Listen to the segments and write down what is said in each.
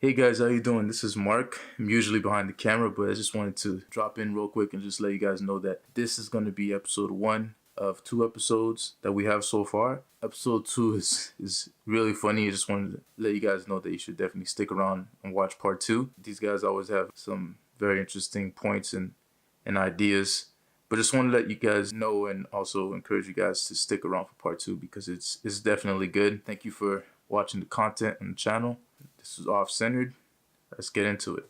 Hey guys, how you doing? This is Mark. I'm usually behind the camera, but I just wanted to drop in real quick and just let you guys know that this is going to be episode one of two episodes that we have so far. Episode two is really funny. I just wanted to let you guys know that you should definitely stick around and watch part two. These guys always have some very interesting points and ideas. But just want to let you guys know and also encourage you guys to stick around for part two because it's definitely good. Thank you for watching the content on the channel. This is OffCentered. Let's get into it.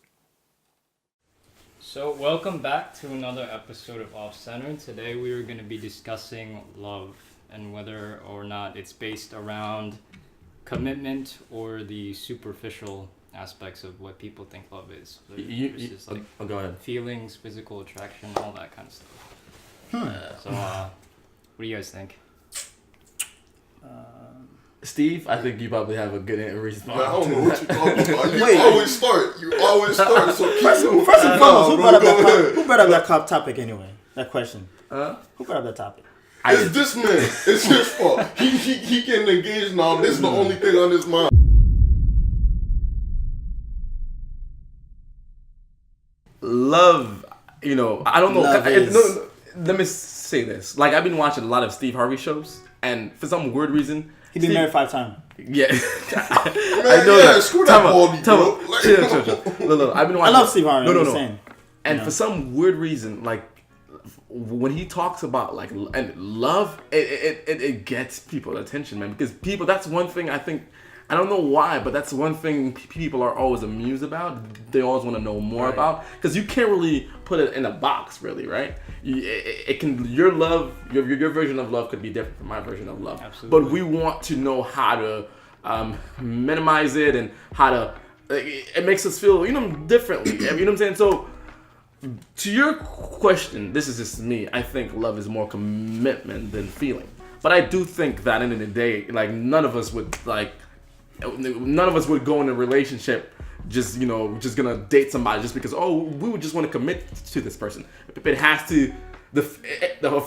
So, welcome back to another episode of OffCentered. Today we are going to be discussing love and whether or not it's based around commitment or the superficial aspects of what people think love is. Versus, Go ahead. feelings, physical attraction, all that kind of stuff. So, what do you guys think? Steve, I think you probably have a good response. Man, I don't know what you're talking about. You always start. So First and foremost, who brought up that topic anyway? That question. Who brought up that topic? It's this man. It's his fault. He getting engaged now. This is the only thing on his mind. Love, I don't know. Love is- No, let me say this. Like, I've been watching a lot of Steve Harvey shows, and for some weird reason, He been married 5 times. yeah, Man, I know that. screw that Baldy, bro. Like, Chill. Look, I've been watching. I love Steve Harvey. No. I'm just saying. And for some weird reason, like when he talks about like and love, it gets people attention, man. Because people, that's one thing I think. I don't know why, but that's one thing people are always amused about. They always want to know more about, because you can't really put it in a box, really, right? It can your love, your version of love could be different from my version of love. Absolutely. But we want to know how to minimize it and how to. It makes us feel, differently. You know what I'm saying? So, to your question, this is just me. I think love is more commitment than feeling. But I do think that in the day, like none of us would go in a relationship just gonna date somebody just because we would just want to commit to this person. It has to the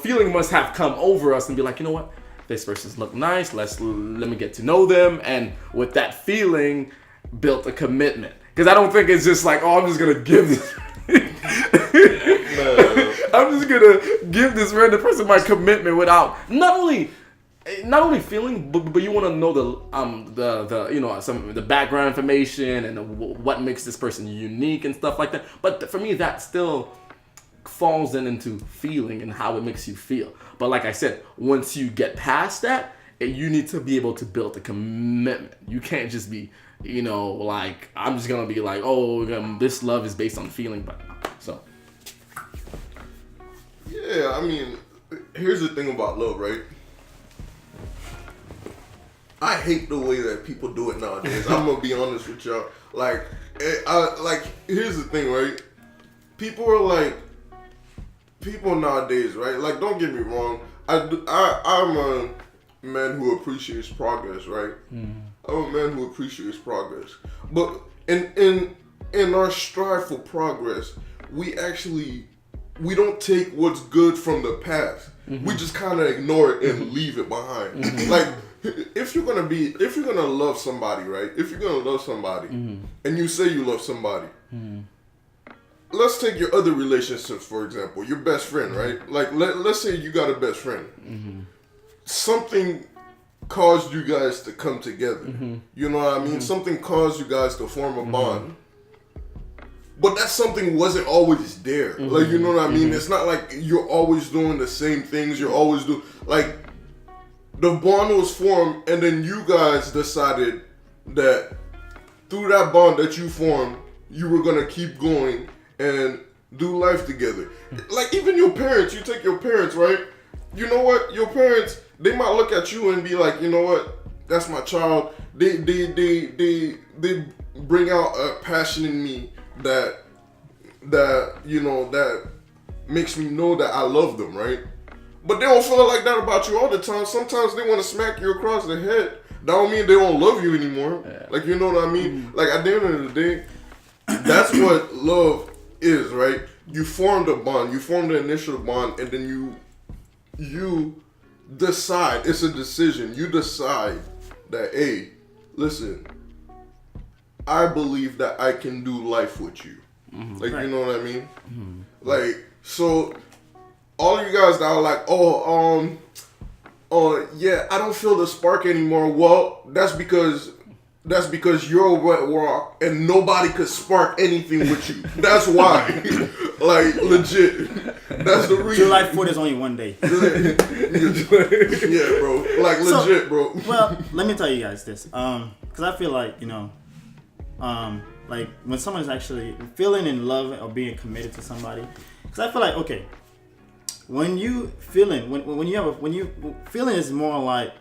feeling must have come over us and be like, you know what, this person's look nice. Let me get to know them, and with that feeling, built a commitment. Because I don't think it's just like, I'm just gonna give this. I'm just gonna give this random person my commitment without not only feeling, but you want to know the background information and what makes this person unique and stuff like that. But for me, that still falls into feeling and how it makes you feel. But like I said, once you get past that, you need to be able to build a commitment. You can't just be, like, I'm just gonna be like, this love is based on feeling. But so yeah, I mean, here's the thing about love, right? I hate the way that people do it nowadays. I'm gonna be honest with y'all. Like, here's the thing, right? People nowadays, right? Like, don't get me wrong. I'm a man who appreciates progress, right? I'm a man who appreciates progress. But in our strive for progress, we don't take what's good from the past. We just kind of ignore it and leave it behind. Like, if you're gonna love somebody, right? If you're gonna love somebody, and you say you love somebody, let's take your other relationships, for example. Your best friend, right? Like, let's say you got a best friend. Something caused you guys to come together. You know what I mean? Something caused you guys to form a bond. But that something wasn't always there. Like, you know what I mean? It's not like you're always doing the same things. You're always like, the bond was formed, and then you guys decided that through that bond that you formed, you were gonna keep going and do life together. Like, even your parents, you take your parents, right? You know what? Your parents, they might look at you and be like, you know what? That's my child. They bring out a passion in me that makes me know that I love them, right? But they don't feel like that about you all the time. Sometimes they want to smack you across the head. That don't mean they don't love you anymore. Yeah. Like, you know what I mean? Like, at the end of the day, that's what love is, right? You formed a bond. You formed the initial bond, and then you decide. It's a decision. You decide that, hey, listen, I believe that I can do life with you. Like, you know what I mean? Like, so all of you guys that are like, yeah, I don't feel the spark anymore. Well, that's because you're a wet rock and nobody could spark anything with you. That's why. Like, legit. That's the reason. July 4th is only one day. Yeah, bro. Like, legit, bro. Well, let me tell you guys this. Because I feel like, like when someone's actually feeling in love or being committed to somebody, because I feel like, okay, when you feeling is more like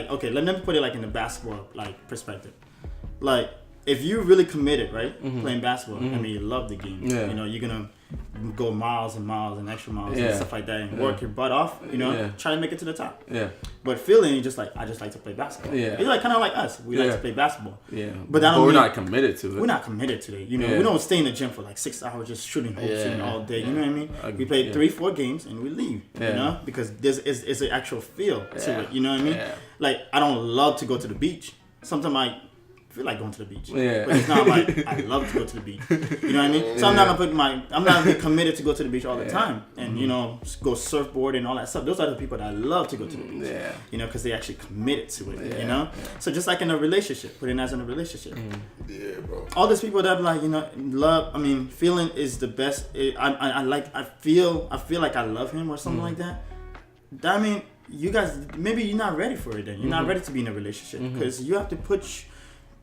okay, let me put it like in the basketball like perspective. Like if you're really committed, right, playing basketball, I mean you love the game. Yeah. You're gonna go miles and miles and extra miles and stuff like that and work your butt off, try to make it to the top. Yeah. But feeling just like I just like to play basketball. Yeah. It's like kind of like us. We like to play basketball. Yeah. But we're not committed to it. We're not committed to it. We don't stay in the gym for like 6 hours just shooting hoops shooting all day. You know what I mean? We play 3-4 games and we leave. Because it's an actual feel to it. You know what I mean? Yeah. Like I don't love to go to the beach. Sometimes I feel like going to the beach. Yeah. But it's not like I love to go to the beach. You know what I mean? So I'm not gonna be committed to go to the beach all the time and go surfboard and all that stuff. Those are the people that I love to go to the beach. Yeah. Because they actually committed to it. So just like in a relationship, putting as in a relationship. Yeah, bro. All these people that like love. I mean, feeling is the best. I feel like I love him or something like that. I mean, you guys maybe you're not ready for it. Then you're not ready to be in a relationship because you have to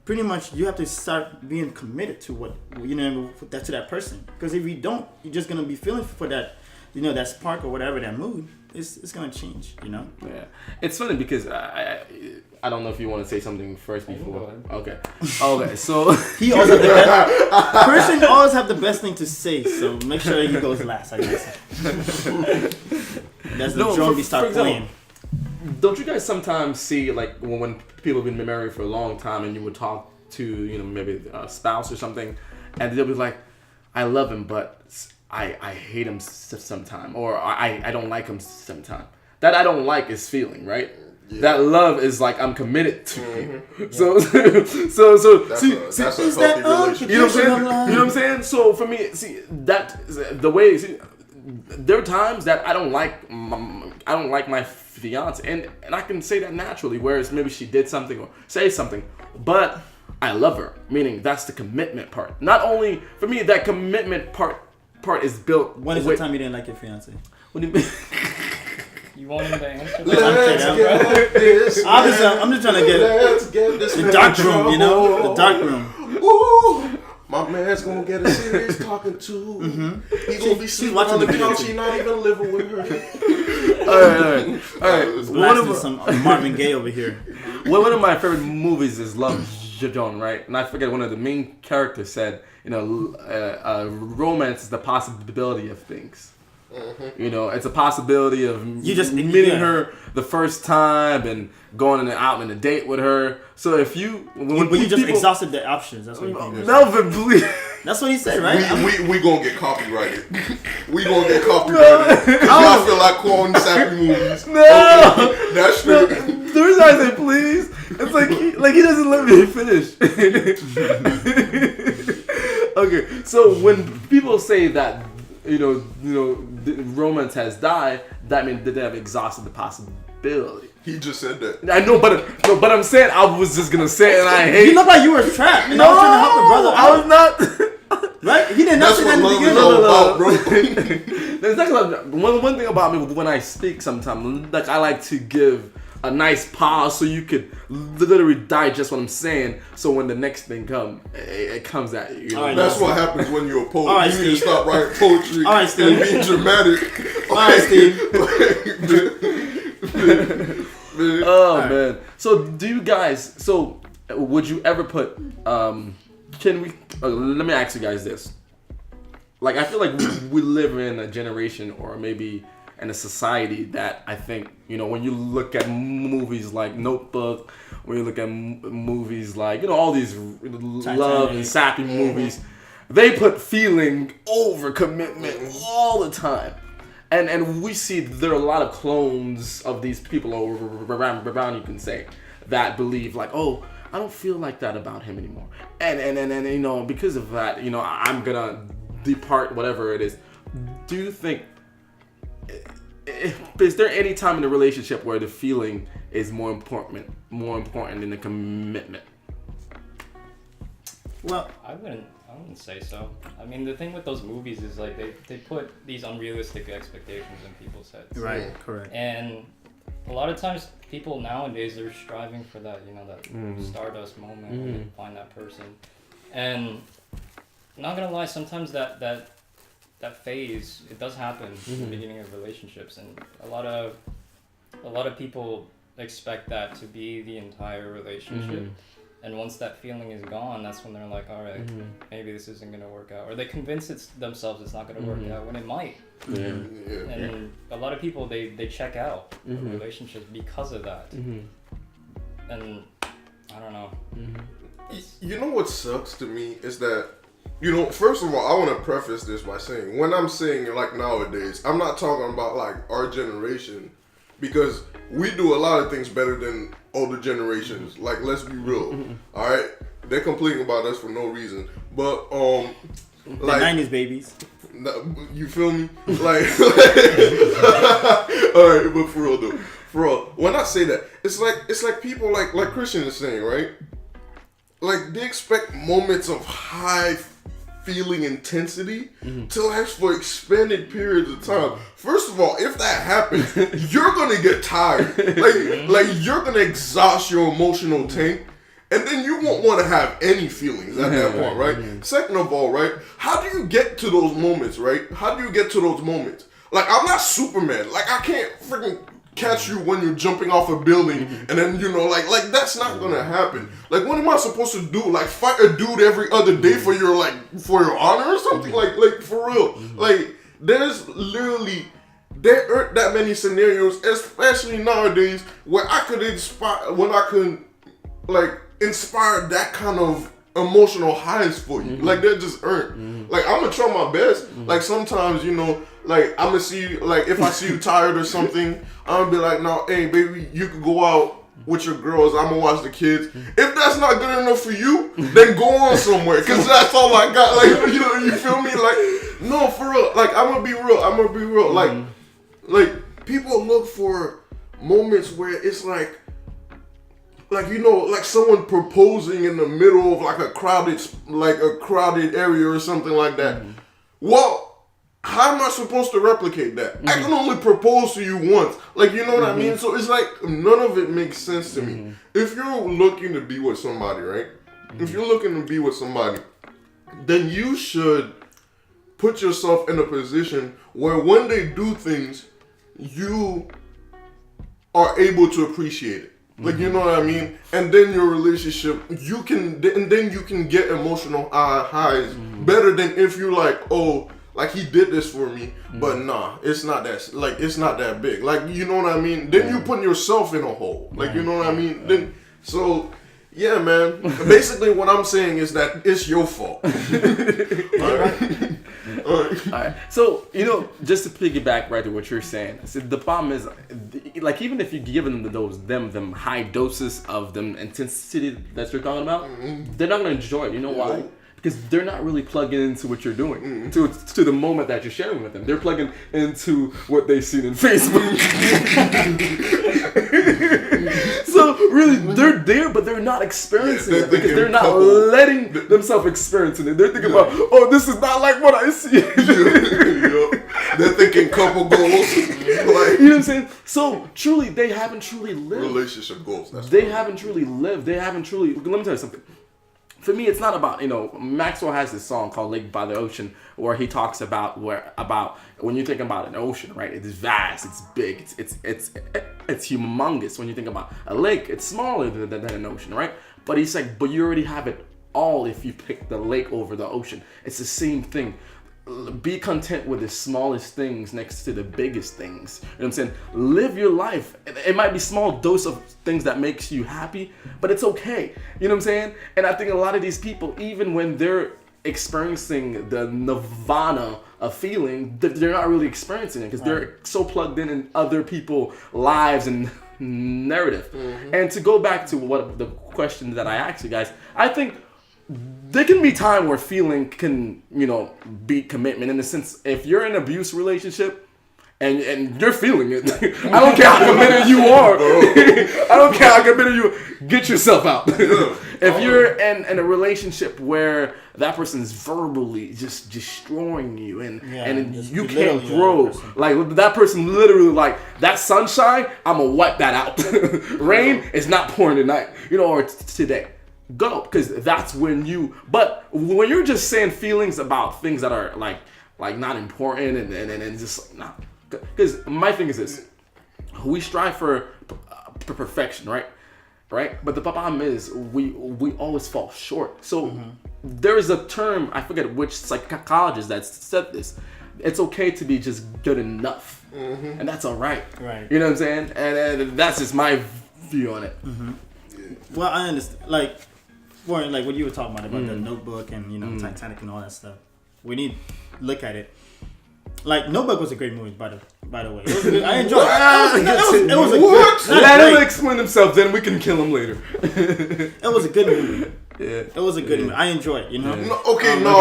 pretty much you have to start being committed to what to that person. Because if you don't, you're just gonna be feeling for that, that spark or whatever, that mood. It's gonna change. Yeah, it's funny because I don't know if you want to say something first before. Okay. So he always have the best. Person always have the best thing to say. So make sure he goes last. I guess. That's the drum we start playing. Don't you guys sometimes see like when people have been married for a long time and you would talk to maybe a spouse or something, and they'll be like, I love him but I hate him sometime, or I don't like him sometime. That I don't like is feeling, right? Yeah. That love is like I'm committed to you. So that's a healthy relationship. You know what I'm saying? So for me, see that the way there are times that I don't like my fiance, and I can say that naturally, whereas maybe she did something or say something, but I love her, meaning that's the commitment part. Not only for me, that commitment part is built. When is the time you didn't like your fiance? What do you mean? You want him to answer? I'm just trying to get the dark room, the dark room. Ooh. My man's gonna get a serious talking to. He's gonna be sleeping on the couch. He's not even living with her. All right. Blasting some Marvin Gaye over here. One of my favorite movies is Love Jojon, right? And I forget one of the main characters said, romance is the possibility of things. It's a possibility of meeting her the first time and going out on a date with her. So if you, but you just exhausted the options. That's what you think. Melvin, please. That's what he said, right? We gonna get copyrighted. We gonna get copyrighted. Y'all feel like quoting sappy movies. No, okay, that's true. The reason I say please, it's like he doesn't let me finish. Okay, so when people say that romance has died, that means that they have exhausted the possibility. He just said that. I know, but I'm saying I was just gonna say it, and I hate. You look like you were trapped. I was trying to help the brother. I was not. Right? He did not say that in the beginning. There's one thing about me when I speak. Sometimes, like I like to give a nice pause so you could literally digest what I'm saying. So when the next thing comes, it comes at you. Right, that's what happens when you're a poet. All right, you need to stop writing poetry. All right, Steve. And being dramatic. All right, Steve. Oh right. Man. So do you guys? So would you ever put? Can we? Let me ask you guys this. Like I feel like we live in a generation, or maybe in a society that I think when you look at movies like Notebook, when you look at movies like all these love and sappy movies, they put feeling over commitment all the time. And we see there are a lot of clones of these people around you can say, that believe like, oh, I don't feel like that about him anymore. And you know, because of that, you know, I'm gonna depart whatever it is. Do you think, is there any time in the relationship where the feeling is more important than the commitment? Well, I wouldn't say so. I mean, the thing with those movies is like they put these unrealistic expectations in people's heads. right, correct. And a lot of times people nowadays are striving for that, you know, that stardust moment when they find that person. And I'm not gonna lie, sometimes that phase, it does happen in the beginning of relationships, and a lot of people expect that to be the entire relationship. And once that feeling is gone, that's when they're like, all right, maybe this isn't going to work out. Or they convince themselves it's not going to work out when it might. Yeah. And a lot of people, they check out of relationships because of that. And I don't know. You know what sucks to me is that, you know, first of all, I want to preface this by saying, when I'm saying like nowadays, I'm not talking about like our generation, because we do a lot of things better than older generations. Like, let's be real. All right, they're complaining about us for no reason. But The like 90s babies. you feel me? Like, all right, but for real though, for real. When I say that, it's like people like Christian is saying, right? Like, they expect moments of high feeling intensity to last for expanded periods of time. First of all, if that happens, you're gonna get tired. Like you're gonna exhaust your emotional tank, and then you won't want to have any feelings at that point, right? Second of all, right, how do you get to those moments, right? How do you get to those moments? Like, I'm not Superman. Like, I can't freaking catch you when you're jumping off a building, and then, you know, like that's not gonna happen. Like, what am I supposed to do? Like, fight a dude every other day for your honor or something? Like for real. Like, there aren't that many scenarios, especially nowadays, where I could inspire that kind of emotional highs for you. Like, there just aren't. Like, I'm gonna try my best. Like, sometimes, you know, like, I'm gonna see you, like, if I see you tired or something, I'm gonna be like, no, hey, baby, you can go out with your girls, I'm gonna watch the kids. If that's not good enough for you, then go on somewhere, because that's all I got. Like, you know, you feel me? Like, no, for real. Like, I'm gonna be real. Like, people look for moments where it's like, you know, like someone proposing in the middle of like a crowded area or something like that. Well, how am I supposed to replicate that? I can only propose to you once. Like, you know what I mean? So it's like, none of it makes sense to me. If you're looking to be with somebody, right? If you're looking to be with somebody, then you should put yourself in a position where when they do things, you are able to appreciate it. Like, you know what I mean? And then your relationship, you can get emotional highs better than if you like, oh, like, he did this for me, but nah, it's not that big. Like, you know what I mean? Then you put yourself in a hole. Like, you know what I mean? Then, so, yeah, man. Basically, what I'm saying is that it's your fault. All right. So, you know, just to piggyback right to what you're saying, so the problem is, like, even if you're giving them high doses of them intensity that you're talking about, they're not gonna enjoy it. You know why? Because they're not really plugging into what you're doing, to the moment that you're sharing with them. They're plugging into what they've seen in Facebook. So really, they're there, but they're not experiencing it because they're not letting themselves experience it. They're thinking about, oh, this is not like what I see. They're thinking couple goals. Like, you know what I'm saying? So truly, they haven't truly lived. Relationship goals. They haven't truly lived. They haven't truly. Let me tell you something. For me, it's not about, you know, Maxwell has this song called Lake by the Ocean where he talks about when you think about an ocean, right? It's vast, it's big, it's humongous. When you think about a lake, it's smaller than an ocean, right? But he's like, but you already have it all if you pick the lake over the ocean. It's the same thing. Be content with the smallest things next to the biggest things. You know what I'm saying? Live your life. It might be small dose of things that makes you happy, but it's okay. You know what I'm saying? And I think a lot of these people, even when they're experiencing the nirvana of feeling, they're not really experiencing it because they're so plugged in other people's lives and narrative. And to go back to what the question that I asked you guys, I think there can be time where feeling can, beat commitment, in the sense, if you're in an abuse relationship and you're feeling it, I don't care how committed you are. I don't care how committed you are. Get yourself out. If you're in a relationship where that person's verbally just destroying you and you can't grow, like that person literally, like that sunshine, I'm gonna wipe that out. Rain is not pouring tonight, or today. Go, because that's when but when you're just saying feelings about things that are like not important and just nah. Because my thing is this: we strive for perfection, right? But the problem is we always fall short. So there is a term, I forget which psychologist that said this. It's okay to be just good enough, and that's all right. Right. You know what I'm saying? And that's just my view on it. Well, I understand. Like what you were talking about the Notebook and Titanic and all that stuff. We need to look at it. Like Notebook was a great movie, by the way. It was good. I enjoyed it. It was a what? Good, Let him explain himself, then we can kill him later. It was a good movie. Yeah. It was a good movie. I enjoyed it. No,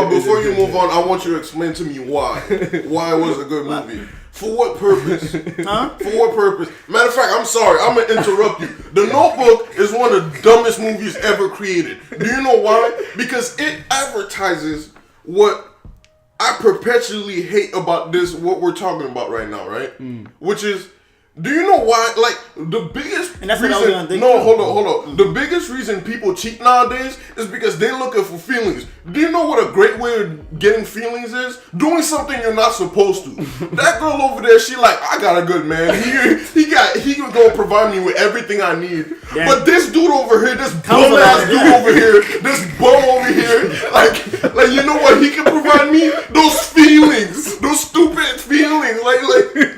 before you move on, I want you to explain to me why it was a good movie. For what purpose? Huh? For what purpose? Matter of fact, I'm sorry, I'm gonna interrupt you. The Notebook is one of the dumbest movies ever created. Do you know why? Because it advertises what I perpetually hate about what we're talking about right now, right? Which is, do you know why? Like, the biggest And that's reason... what I was gonna think. No, hold on. The biggest reason people cheat nowadays is because they're looking for feelings. Do you know what a great way of getting feelings is? Doing something you're not supposed to. That girl over there, she like, I got a good man. He can go provide me with everything I need. Yeah. But this dude over here, this bum ass dude over here, this bum over here, like you know what he can provide me? Those feelings, those stupid feelings. Like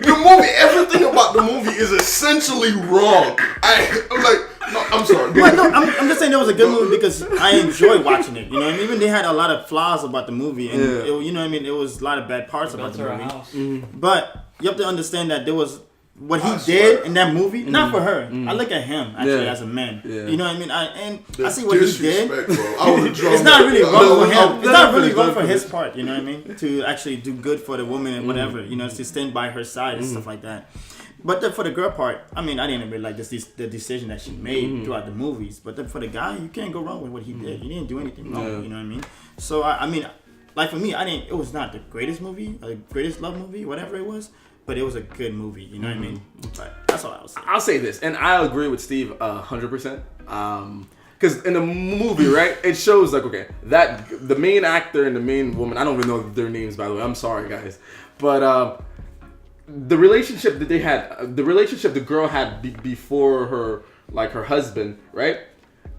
the movie, everything about the movie is essentially wrong. I'm sorry. Well, no, I'm just saying it was a good movie because I enjoyed watching it. Even they had a lot of flaws about the movie, and it was a lot of bad parts about the movie. But you have to understand that there was what he did in that movie, not for her. I look at him actually as a man. Yeah. You know what I mean? I see what he did. It's not really wrong for him. It's not really wrong for his part. You know what I mean? To actually do good for the woman and whatever. To stand by her side and stuff like that. But for the girl part, I didn't really like the decision that she made throughout the movies. But then for the guy, you can't go wrong with what he did. He didn't do anything wrong. You know what I mean? So like for me, it was not the greatest movie, or the greatest love movie, whatever it was. But it was a good movie. You know what I mean? But that's all I was saying. I'll say this, and I agree with Steve 100%. Because in the movie, right, it shows like, okay, that the main actor and the main woman, I don't even know their names, by the way. I'm sorry, guys. But the relationship that they had, the relationship the girl had before her husband, right?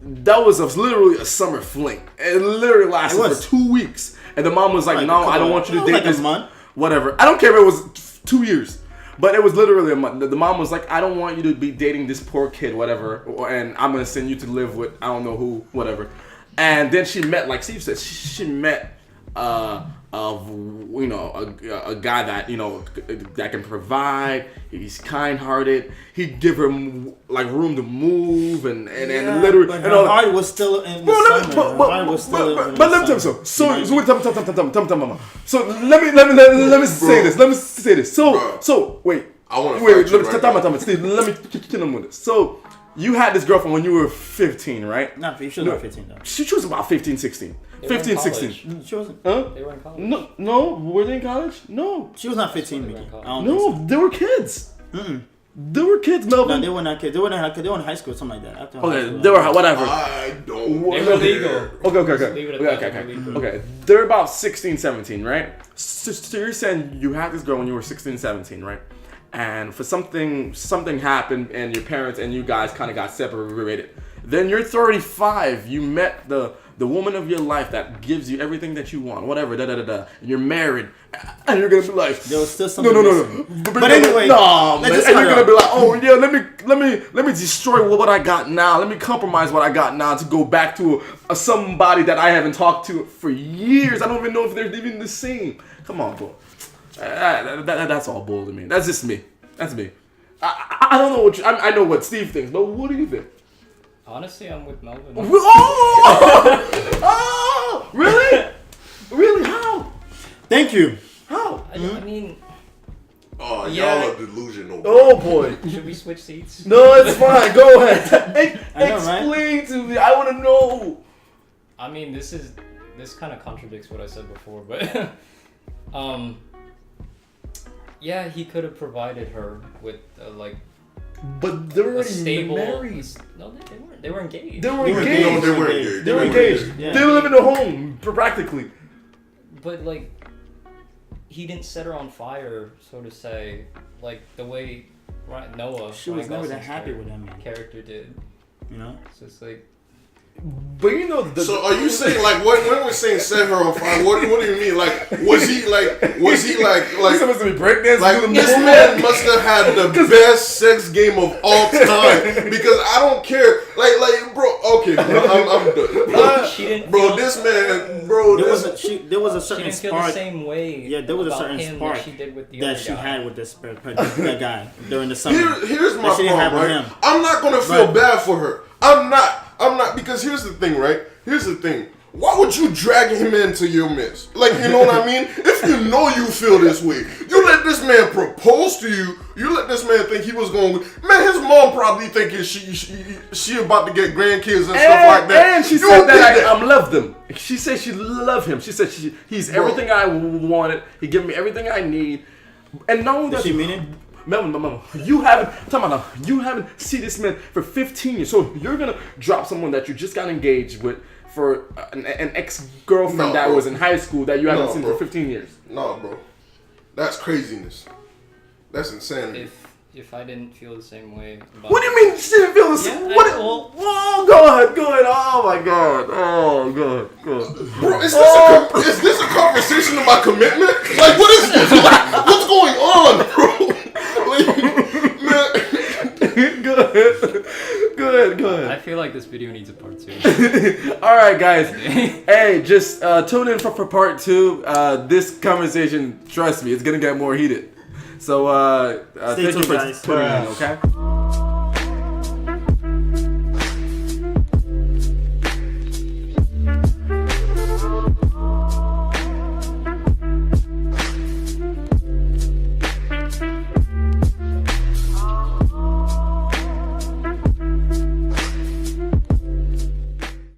That was literally a summer fling. It literally lasted for 2 weeks. And the mom was like, no, I don't want you to date this. Month. Whatever. I don't care if it was 2 years. But it was literally a month. The mom was like, I don't want you to be dating this poor kid, whatever. And I'm going to send you to live with I don't know who, whatever. And then she met, like Steve said, she met a guy that that can provide. He's kind-hearted. He'd give her like room to move and literally. But her heart was still in the summer. But let me tell you something. So let me say this. Let me say this. So wait. I want to wait. Steve, let me kill him with this. So you had this girlfriend when you were 15, right? Not 15. She was not 15 though. She was about 15, 16. 15, 16. She wasn't. They were in college. No. Were they in college? No. She was not 15, Mickey. No, they were kids. They were kids, Melvin. No, they were not kids. They were in high school, something like that. After okay, they were whatever. I don't. They were legal. Okay. They're about 16, 17, right? So you're saying you had this girl when you were 16, 17, right? And for something happened, and your parents and you guys kind of got separated. Then you're 35. You met the woman of your life that gives you everything that you want, whatever, and you're married, and you're gonna be like, there was still something. No. But anyway, no, man. And you're gonna be like, oh yeah, let me destroy what I got now. Let me compromise what I got now to go back to somebody that I haven't talked to for years. I don't even know if they're even the same. Come on, bro. That's all bull to me. That's just me. That's me. I don't know what I know what Steve thinks, but what do you think? Honestly, I'm with Melvin. Oh, oh, really? Really? How? Thank you. How? I mean, Oh, Yeah. y'all are delusional. Oh boy. should we switch seats? No, it's fine. Go ahead. I know, right? Explain to me. I want to know. I mean, this kind of contradicts what I said before, but yeah, he could have provided her with like But they're a already stable. married. No, they weren't. They were engaged. They were They were engaged. No, they weren't engaged. They were engaged. Yeah. They live in a home practically. But like, he didn't set her on fire, so to say, like the way Noah. She was Ryan never that Gosling's happy with that man. character did. You know. So it's like, But you know, So are you saying like when we're saying set her on fire? What do you mean? Like was he like He's supposed to be breakdancing? like this man must have had the best sex game of all time because I don't care. Like bro, okay, bro, I'm done. she didn't. Bro, feel, this man, bro, There this was there was a she certain didn't feel the spark same way. Yeah, there was a about certain him spark that she did with the that other she guy. had with that guy during the summer. here's my That she didn't have problem, with right? him. I'm not gonna feel Right. bad for her. I'm not because here's the thing, right? Here's the thing. Why would you drag him into your mess? Like, you know what I mean? If you know you feel this way, you let this man propose to you. You let this man think he was going. Man, his mom probably thinking she about to get grandkids and stuff like that. And she You said did that I loved him. She said she loved him. She said he's Bro. everything I wanted. He gave me everything I need. And not only Did that, she mean it? Melvin, you haven't seen this man for 15 years. So you're gonna drop someone that you just got engaged with for an ex-girlfriend No, that bro. was in high school that you haven't No, seen bro. for 15 years. No, bro. That's craziness. That's insanity. If I didn't feel the same way. About What do you mean she didn't feel the same? Yeah, What? well- Oh, go ahead. Oh my God. Oh, go ahead. Bro, is this a conversation about commitment? Like, what is this? Like, what's going on, bro? Like, man. Go ahead. I feel like this video needs a part 2. All right, guys. Hey, just tune in for part 2. This conversation, trust me, it's gonna get more heated. So, Stay thank you tuned, for guys. tuning in. Okay.